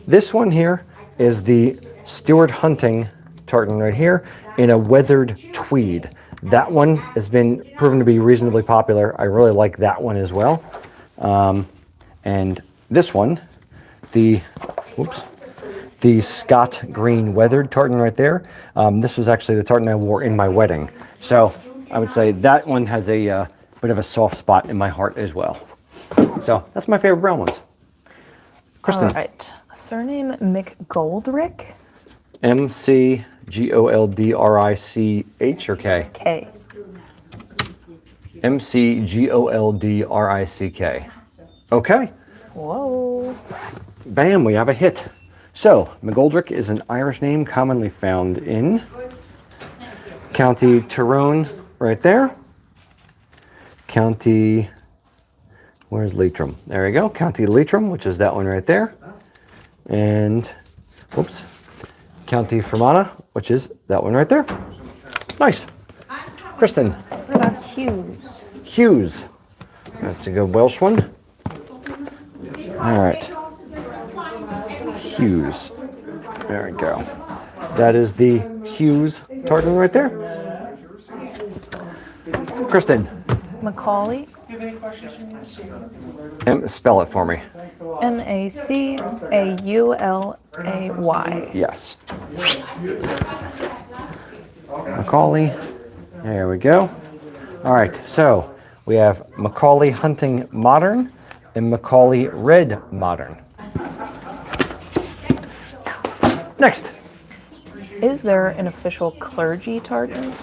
this one here is the Stewart Hunting tartan right here in a weathered tweed. That one has been proven to be reasonably popular. I really like that one as well. And this one, the Scott Green weathered tartan right there. This was actually the tartan I wore in my wedding. So I would say that one has a bit of a soft spot in my heart as well. So that's my favorite brown ones. Kristen. All right. Surname McGoldrick? McGoldrich or K? K. McGoldrick. Okay. Whoa. Bam, we have a hit. So, McGoldrick is an Irish name commonly found in County Tyrone, right there. County, where's Leitrim? There we go, County Leitrim, which is that one right there. And, whoops, County Fermanagh, which is that one right there. Nice. Kristen. What about Hughes? Hughes. That's a good Welsh one. All right. Hughes. There we go. That is the Hughes tartan right there. Kristen. Macaulay? Spell it for me. Macaulay. Yes. Macaulay. There we go. All right, so we have Macaulay Hunting Modern and Macaulay Red Modern. Next. Is there an official clergy tartan?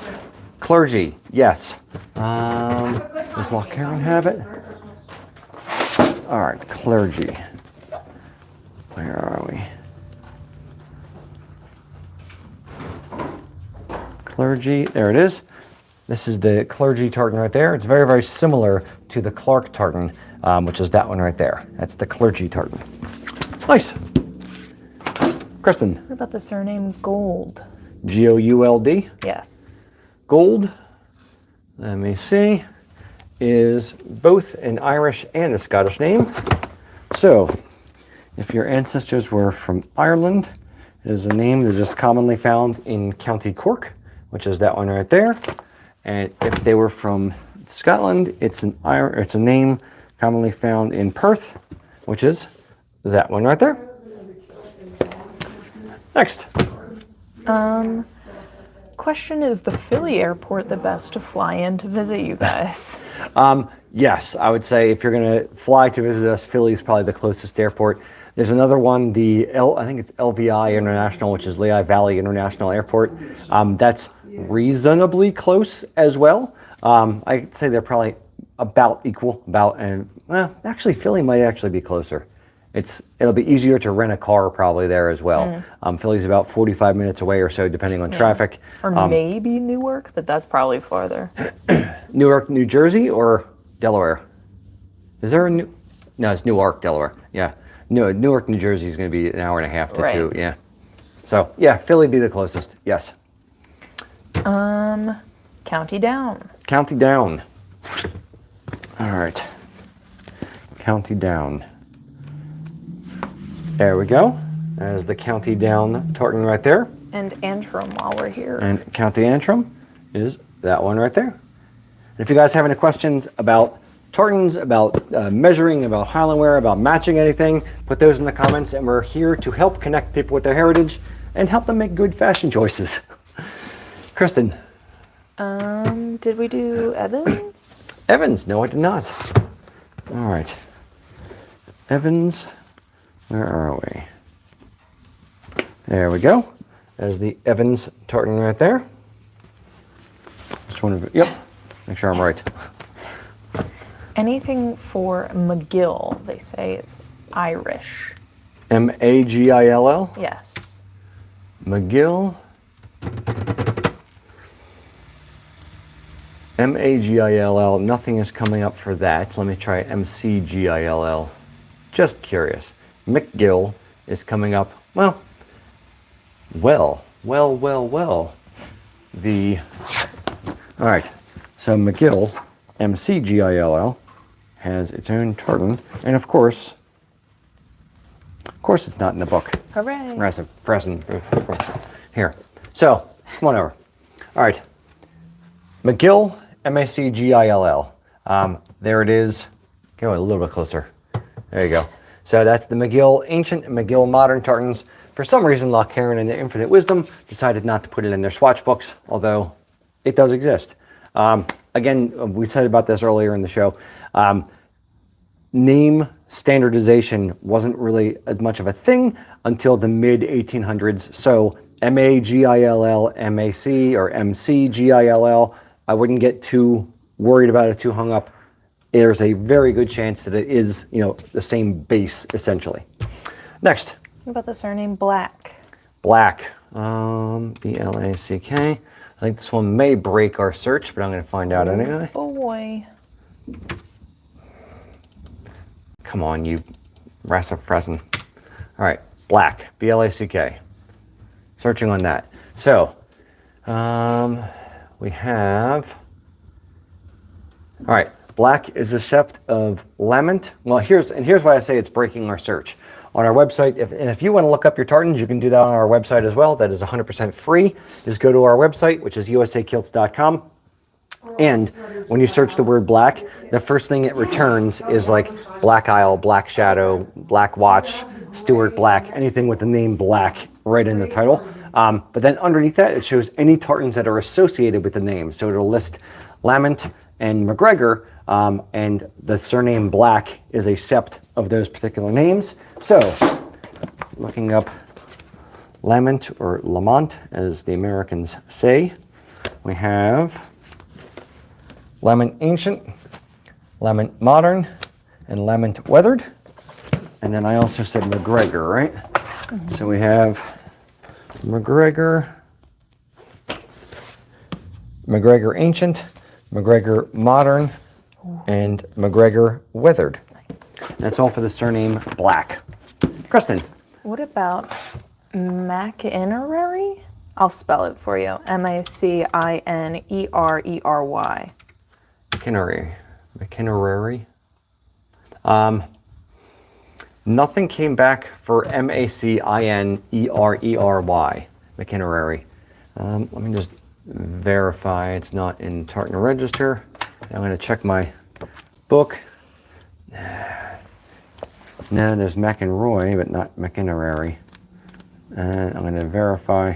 Clergy, yes. Does Loch Karen have it? All right, clergy. Where are we? Clergy, there it is. This is the clergy tartan right there. It's very, very similar to the Clark tartan, which is that one right there. That's the clergy tartan. Nice. Kristen. What about the surname Gold? Gould. Yes. Gold, let me see, is both an Irish and a Scottish name. So, if your ancestors were from Ireland, it is a name that is commonly found in County Cork, which is that one right there. And if they were from Scotland, it's a name commonly found in Perth, which is that one right there. Next. Question, is the Philly airport the best to fly in to visit you guys? Yes, I would say if you're going to fly to visit us, Philly is probably the closest airport. There's another one, I think it's LVI International, which is Lehigh Valley International Airport. That's reasonably close as well. I'd say they're probably about equal. Actually, Philly might actually be closer. It'll be easier to rent a car probably there as well. Philly's about 45 minutes away or so, depending on traffic. Or maybe Newark, but that's probably farther. Newark, New Jersey, or Delaware? Is there a No, it's Newark, Delaware. Yeah. No, Newark, New Jersey is going to be an hour and a half to Right. 2. Yeah. So yeah, Philly be the closest. Yes. County Down. County Down. All right. County Down. There we go. There's the County Down tartan right there. And Antrim while we're here. And County Antrim is that one right there. And if you guys have any questions about tartans, about measuring, about Highland wear, about matching anything, put those in the comments, and we're here to help connect people with their heritage and help them make good fashion choices. Kristen. Did we do Evans? Evans. No, I did not. All right. Evans. Where are we? There we go. There's the Evans tartan right there. Just want to, yep. Make sure I'm right. Anything for McGill? They say it's Irish. Magill. Yes. McGill. Magill. Nothing is coming up for that. Let me try MCGILL. Just curious. McGill is coming up. Well. All right. So McGill, MCGILL, has its own tartan, and of course it's not in the book. Hooray. Here. So, come on over. All right. McGill, MACGILL. There it is. Go a little bit closer. There you go. So that's the McGill Ancient and McGill Modern tartans. For some reason, Loch Carron and their Infinite Wisdom decided not to put it in their swatch books, although it does exist. Again, we said about this earlier in the show. Name standardization wasn't really as much of a thing until the mid 1800s. So MAGILL, MAC, or MCGILL, I wouldn't get too worried about it, too hung up. There's a very good chance that it is, the same base essentially. Next. What about the surname Black? Black. BLACK. I think this one may break our search, but I'm going to find out anyway. Boy. Come on, you Rassafressen. All right, Black. BLACK. Searching on that. So, we have. All right, Black is a sept of lament. Well, here's why I say it's breaking our search. On our website, if you want to look up your tartans, you can do that on our website as well. That is 100% free. Just go to our website, which is usakilts.com. And when you search the word black, the first thing it returns is like Black Isle, Black Shadow, Black Watch, Stuart Black, anything with the name Black right in the title. But then underneath that, it shows any tartans that are associated with the name. So it'll list Lament and McGregor, and the surname Black is a sept of those particular names. So, looking up Lament or Lamont, as the Americans say, we have Lament Ancient, Lament Modern, and Lament Weathered. And then I also said McGregor, right? Mm-hmm. So we have McGregor Ancient, McGregor Modern, and McGregor Weathered. That's all for the surname Black. Kristen. What about McInerary? I'll spell it for you. MACINERERY. McInerary. Nothing came back for MACINERERY. McInerary. Let me just verify it's not in Tartan Register. I'm going to check my book. No, there's McInroy, but not McInerary. And I'm going to verify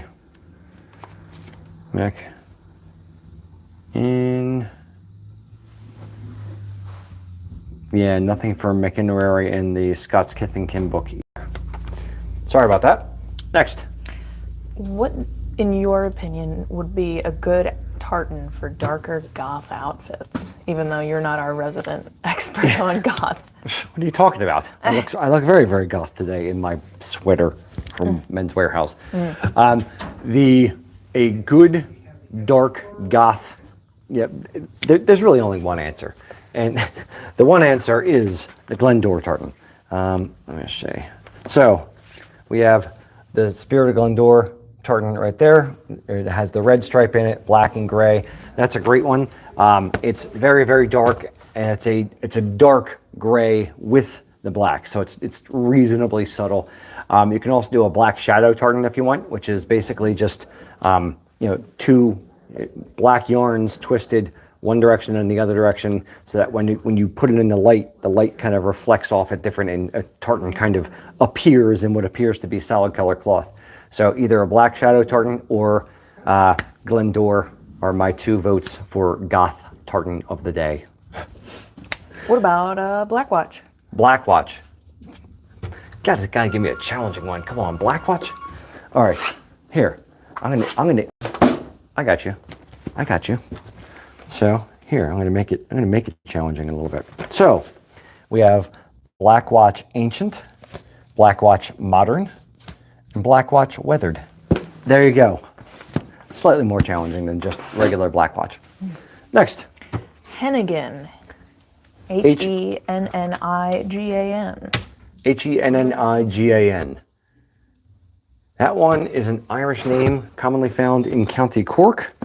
Yeah, nothing for McInerary in the Scots Kithington book either. Sorry about that. Next. What, in your opinion, would be a good tartan for darker goth outfits, even though you're not our resident expert on goth? What are you talking about? I look very, very goth today in my sweater from Men's Warehouse. A good dark goth, there's really only one answer. And the one answer is the Glendore tartan. Let me see. So we have the Spirit of Glendore tartan right there. It has the red stripe in it, black and gray. That's a great one. It's very, very dark, and it's a dark gray with the black, so it's reasonably subtle. You can also do a black shadow tartan if you want, which is basically just two black yarns twisted one direction and the other direction, so that when you put it in the light kind of reflects off at different, and a tartan kind of appears in what appears to be solid color cloth. So either a black shadow tartan or Glendore are my 2 votes for goth tartan of the day. What about Black Watch? Black Watch. God, this guy give me a challenging one. Come on, Black Watch. All right, here. I got you. So here, I'm gonna make it challenging a little bit. So we have Black Watch Ancient, Black Watch Modern, and Black Watch Weathered. There you go. Slightly more challenging than just regular Black Watch. Next. Hennigan. Hennigan. Hennigan. That one is an Irish name commonly found in County Cork.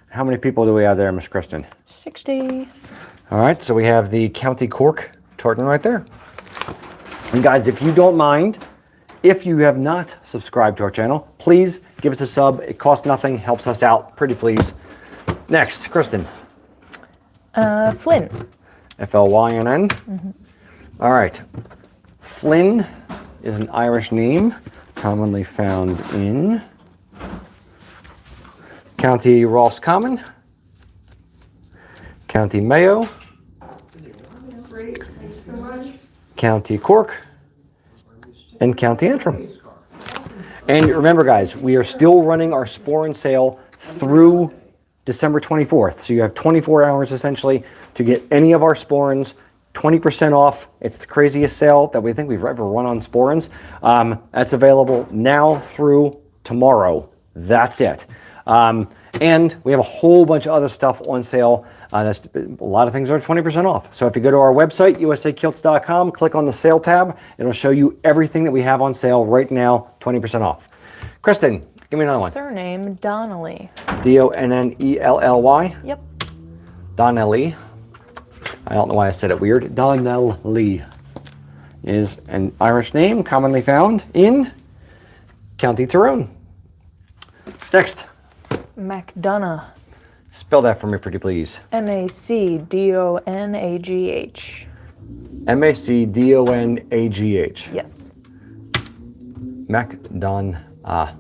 How many people do we have there, Miss Kristen? 60. All right, so we have the County Cork tartan right there. And guys, if you don't mind, if you have not subscribed to our channel, please give us a sub. It costs nothing, helps us out. Pretty please. Next, Kristen. Flynn. Flynn. Mm-hmm. All right. Flynn is an Irish name commonly found in County Roscommon, County Mayo, County Cork, and County Antrim. And remember, guys, we are still running our sporran sale through December 24th. So you have 24 hours essentially to get any of our sporrans, 20% off. It's the craziest sale that we think we've ever run on sporrans. That's available now through tomorrow. That's it. And we have a whole bunch of other stuff on sale. A lot of things are 20% off. So if you go to our website, usakilts.com, click on the sale tab, it'll show you everything that we have on sale right now, 20% off. Kristen, give me another one. Surname Donnelly. Donnelly. Yep. Donnelly. I don't know why I said it weird. Donnelly is an Irish name commonly found in County Tyrone. Next. MacDonagh. Spell that for me, pretty please. Macdonagh. Macdonagh. Yes. MacDonagh.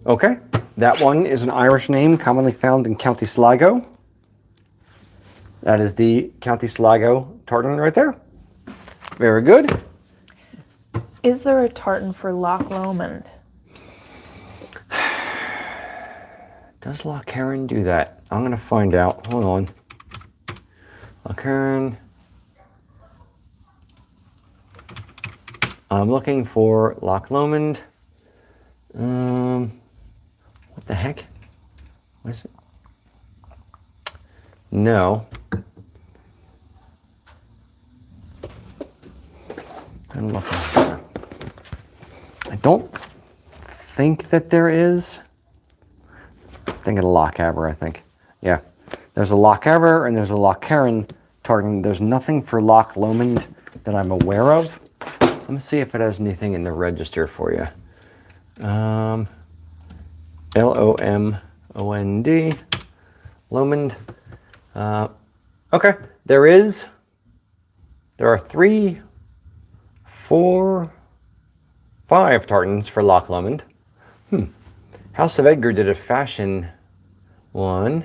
Okay, that one is an Irish name commonly found in County Sligo. That is the County Sligo tartan right there. Very good. Is there a tartan for Loch Lomond? Does Loch Heron do that? I'm going to find out. Hold on. Loch Heron. I'm looking for Loch Lomond. What the heck? What is it? No. I'm looking for. I don't think that there is. Think of the Loch Haver, I think. Yeah. There's a Loch Haver and there's a Loch Heron tartan. There's nothing for Loch Lomond that I'm aware of. Let me see if it has anything in the register for you. Lomond. Lomond. Okay. There are 3, 4, 5 tartans for Loch Lomond. House of Edgar did a fashion one.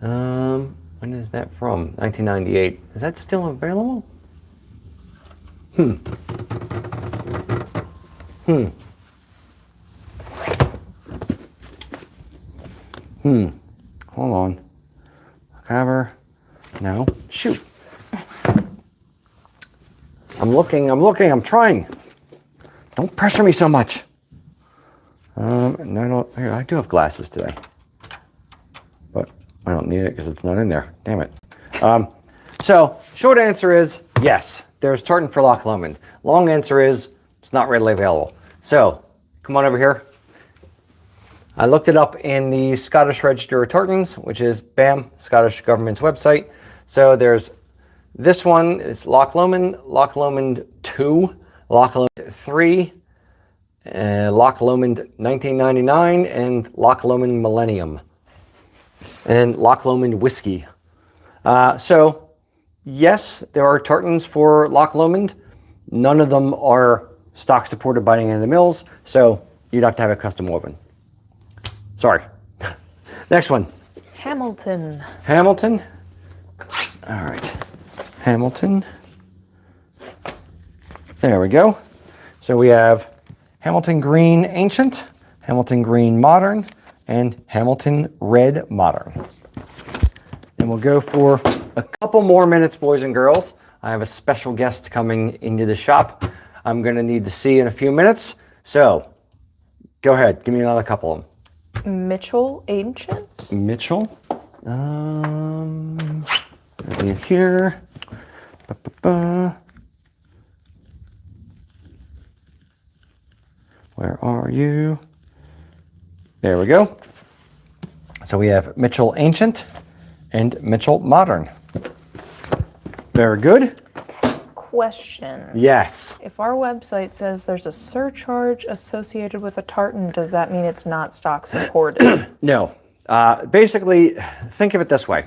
When is that from? 1998. Is that still available? Hold on. Cover. No. Shoot. I'm looking, I'm trying. Don't pressure me so much. And I do have glasses today. But I don't need it because it's not in there. Damn it. So, short answer is yes. there's tartan for Loch Lomond? Long answer is it's not readily available. So come on over here. I looked it up in the Scottish Register of Tartans, which is BAM, Scottish government's website. So there's this one, it's Loch Lomond 2, Loch Lomond 3, Loch Lomond 1999, and Loch Lomond Millennium, and Loch Lomond Whiskey. So yes, there are tartans for Loch Lomond. None of them are stock supported by any of the mills, so you'd have to have it custom woven. Sorry. Next one. Hamilton. Hamilton. All right. Hamilton. There we go. So we have Hamilton Green Ancient, Hamilton Green Modern, and Hamilton Red Modern. And we'll go for a couple more minutes, boys and girls. I have a special guest coming into the shop I'm going to need to see in a few minutes. So go ahead. Give me another couple of them. Mitchell Ancient. Mitchell. Here. Where are you? There we go. So we have Mitchell Ancient and Mitchell Modern. Very good. Question. Yes. If our website says there's a surcharge associated with a tartan, does that mean it's not stock supported? No. Basically, think of it this way.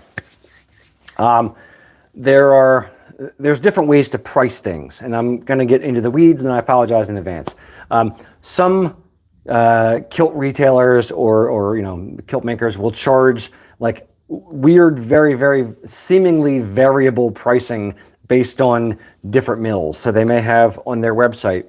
There's different ways to price things, and I'm going to get into the weeds, and I apologize in advance. Some kilt retailers or kilt makers will charge like weird, very, very seemingly variable pricing based on different mills. So they may have on their website,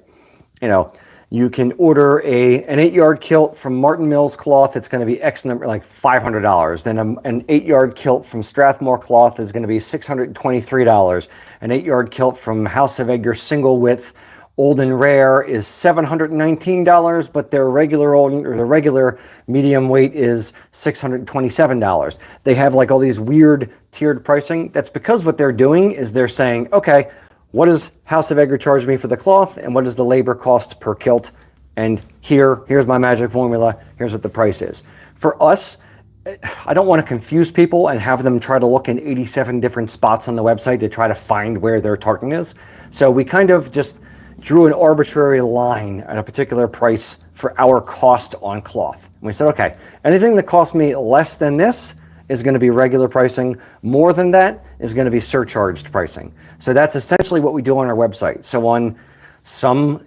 you can order an 8-yard kilt from Martin Mills cloth. It's going to be X number, like $500. Then an 8-yard kilt from Strathmore cloth is going to be $623. An 8-yard kilt from House of Edgar single width old and rare is $719, but their regular medium weight is $627. They have like all these weird tiered pricing. That's because what they're doing is they're saying, okay, what does House of Edgar charge me for the cloth, and what is the labor cost per kilt? And here's my magic formula. Here's what the price is. For us, I don't want to confuse people and have them try to look in 87 different spots on the website to try to find where their tartan is. So we kind of just drew an arbitrary line at a particular price for our cost on cloth. And we said, okay, anything that costs me less than this is going to be regular pricing. More than that is going to be surcharged pricing. So that's essentially what we do on our website. So on some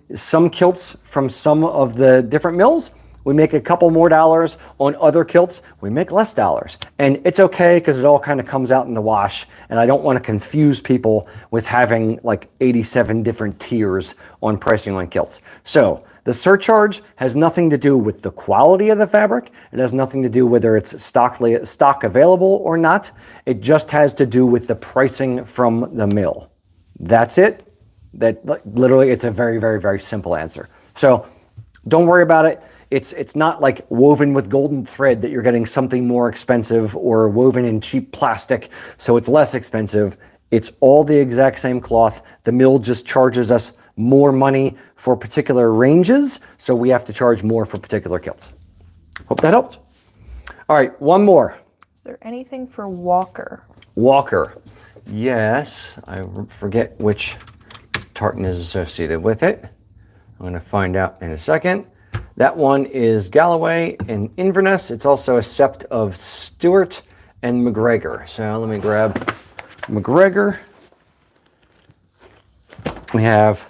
kilts from some of the different mills, we make a couple more dollars. On other kilts, we make less dollars. And it's okay because it all kind of comes out in the wash. And I don't want to confuse people with having like 87 different tiers on pricing on kilts. So the surcharge has nothing to do with the quality of the fabric. It has nothing to do whether it's stock available or not. It just has to do with the pricing from the mill. That's it. That literally, it's a very, very, very simple answer. So don't worry about it. It's not like woven with golden thread that you're getting something more expensive or woven in cheap plastic, so it's less expensive. It's all the exact same cloth. The mill just charges us more money for particular ranges, so we have to charge more for particular kilts. Hope that helps. All right, one more. Is there anything for Walker? Walker. Yes, I forget which tartan is associated with it. I'm going to find out in a second. That one is Galloway and Inverness. It's also a sept of Stewart and McGregor. So let me grab McGregor. We have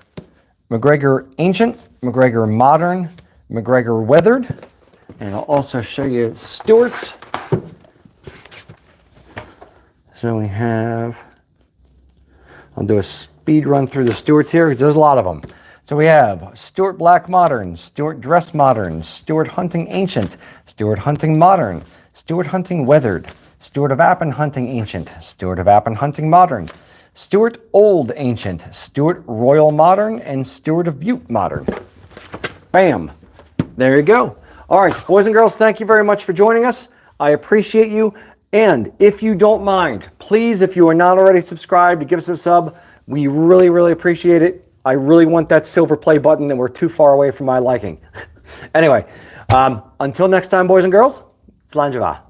McGregor Ancient, McGregor Modern, McGregor Weathered, and I'll also show you Stewart's. So we have, I'll do a speed run through the Stewart's here because there's a lot of them. So we have Stuart Black Modern, Stuart Dress Modern, Stuart Hunting Ancient, Stuart Hunting Modern, Stuart Hunting Weathered, Stuart of Appin Hunting Ancient, Stuart of Appin Hunting Modern, Stuart Old Ancient, Stuart Royal Modern, and Stuart of Butte Modern. Bam. There you go. All right, boys and girls, thank you very much for joining us. I appreciate you. And if you don't mind, please, if you are not already subscribed, give us a sub. We really, really appreciate it. I really want that silver play button, and we're too far away from my liking. Anyway, until next time, boys and girls, Slàinte mhath.